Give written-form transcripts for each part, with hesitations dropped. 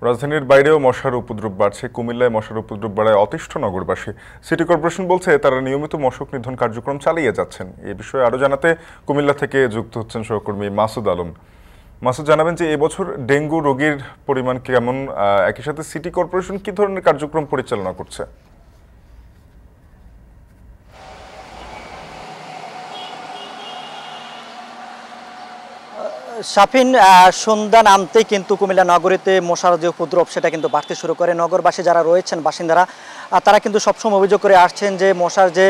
রাজধানীর বাইরেও মশার উপদ্রব বাড়ছে। কুমিল্লায় মশার উপদ্রব বাড়ায় অতিষ্ঠ নগরবাসী। সিটি কর্পোরেশন বলছে তারা নিয়মিত মশক নিধন কার্যক্রম চালিয়ে যাচ্ছেন। এ বিষয়ে আরও জানাতে কুমিল্লা থেকে যুক্ত হচ্ছেন সহকর্মী মাসুদ আলম। মাসুদ, জানাবেন যে এবছর ডেঙ্গু রোগীর পরিমাণ কেমন, একই সাথে সিটি কর্পোরেশন কি ধরনের কার্যক্রম পরিচালনা করছে? শাফিন, সন্ধ্যা নামতেই কিন্তু কুমিল্লা নগরীতে মশার যে উপদ্রব সেটা কিন্তু বাড়তে শুরু করে। নগরবাসী যারা রয়েছেন বাসিন্দারা, তারা কিন্তু সবসময় অভিযোগ করে আসছেন যে মশার যে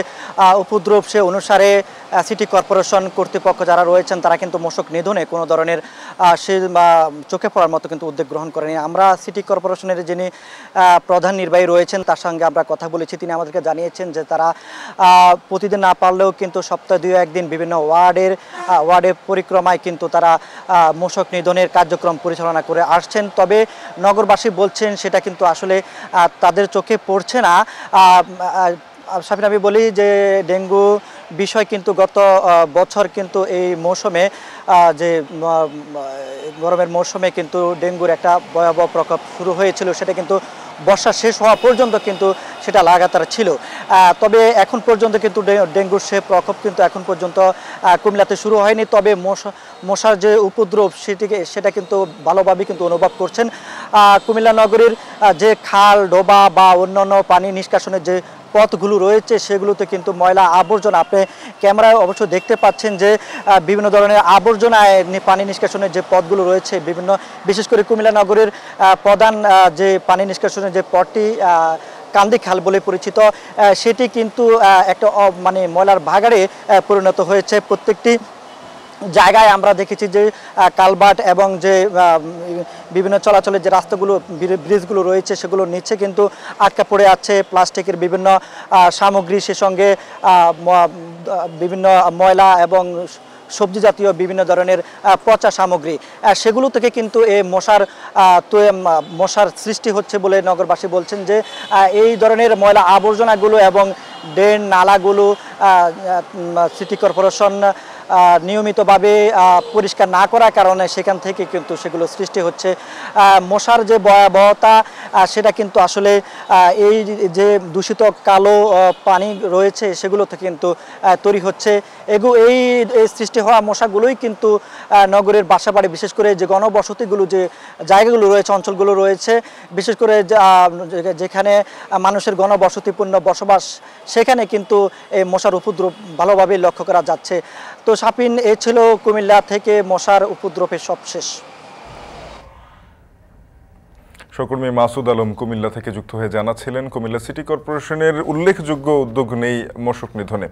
উপদ্রব সে অনুসারে সিটি কর্পোরেশন কর্তৃপক্ষ যারা রয়েছেন তারা কিন্তু মশক নিধনে কোনো ধরনের সে চোখে পড়ার মতো কিন্তু উদ্যোগ গ্রহণ করেনি। আমরা সিটি কর্পোরেশনের যিনি প্রধান নির্বাহী রয়েছেন তার সঙ্গে আমরা কথা বলেছি। তিনি আমাদেরকে জানিয়েছেন যে তারা প্রতিদিন না পারলেও কিন্তু সপ্তাহে 2-1 দিন বিভিন্ন ওয়ার্ডে পরিক্রমায় কিন্তু তারা মশক নিধনের কার্যক্রম পরিচালনা করে আসছেন। তবে নগরবাসী বলছেন সেটা কিন্তু আসলে তাদের চোখে পড়ছে না। শাফিন, আমি বলি যে ডেঙ্গু বিষয় কিন্তু গত বছর কিন্তু এই মৌসুমে যে গরমের মৌসুমে কিন্তু ডেঙ্গুর একটা ভয়াবহ প্রকোপ শুরু হয়েছিল, সেটা কিন্তু বর্ষা শেষ হওয়া পর্যন্ত কিন্তু সেটা লাগাতার ছিল। তবে এখন পর্যন্ত কিন্তু ডেঙ্গুর সে প্রকোপ কিন্তু এখন পর্যন্ত কুমিল্লাতে শুরু হয়নি। তবে মশার যে উপদ্রব সেটা কিন্তু ভালোভাবে কিন্তু অনুভব করছেন। কুমিল্লা নগরীর যে খাল ডোবা বা অন্যান্য পানি নিষ্কাশনের যে পথগুলো রয়েছে সেগুলোতে কিন্তু ময়লা আবর্জনা, আপনি ক্যামেরায় অবশ্য দেখতে পাচ্ছেন যে বিভিন্ন ধরনের আবর্জনায় পানি নিষ্কাশনের যে পথগুলো রয়েছে বিশেষ করে কুমিল্লা নগরের প্রধান যে পানি নিষ্কাশনের যে পথটি কান্দি খাল বলে পরিচিত, সেটি কিন্তু একটা ময়লার ভাগাড়ে পরিণত হয়েছে। প্রত্যেকটি জায়গায় আমরা দেখেছি যে কালভার্ট এবং যে বিভিন্ন চলাচলের যে রাস্তাগুলো ব্রিজগুলো রয়েছে সেগুলোর নিচে কিন্তু আটকা পড়ে আছে প্লাস্টিকের বিভিন্ন সামগ্রী, সে সঙ্গে বিভিন্ন ময়লা এবং সবজি জাতীয় বিভিন্ন ধরনের পচা সামগ্রী। সেগুলো থেকে কিন্তু এই মশার সৃষ্টি হচ্ছে বলে নগরবাসী বলছেন যে এই ধরনের ময়লা আবর্জনাগুলো এবং ড্রেন নালাগুলো সিটি কর্পোরেশন নিয়মিতভাবে পরিষ্কার না করার কারণে সেখান থেকে কিন্তু সেগুলো সৃষ্টি হচ্ছে। মশার যে ভয়াবহতা সেটা কিন্তু আসলে এই যে দূষিত কালো পানি রয়েছে সেগুলো থেকে কিন্তু তৈরি হচ্ছে। এই সৃষ্টি হওয়া মশাগুলোই কিন্তু নগরের বাসাবাড়ি, বিশেষ করে যে গণবসতিগুলো যে জায়গাগুলো রয়েছে, অঞ্চলগুলো রয়েছে, বিশেষ করে যেখানে মানুষের গণবসতিপূর্ণ বসবাস, সেখানে কিন্তু এই মশার উপদ্রব ভালোভাবে লক্ষ্য করা যাচ্ছে। তো শাফিন, এ ছিল কুমিল্লা থেকে মশার উপদ্রবের সবশেষ। সহকর্মী মাসুদ আলম কুমিল্লা থেকে যুক্ত হয়ে জানাচ্ছিলেন কুমিল্লা সিটি কর্পোরেশনের উল্লেখযোগ্য উদ্যোগ নেই মশক নিধনে।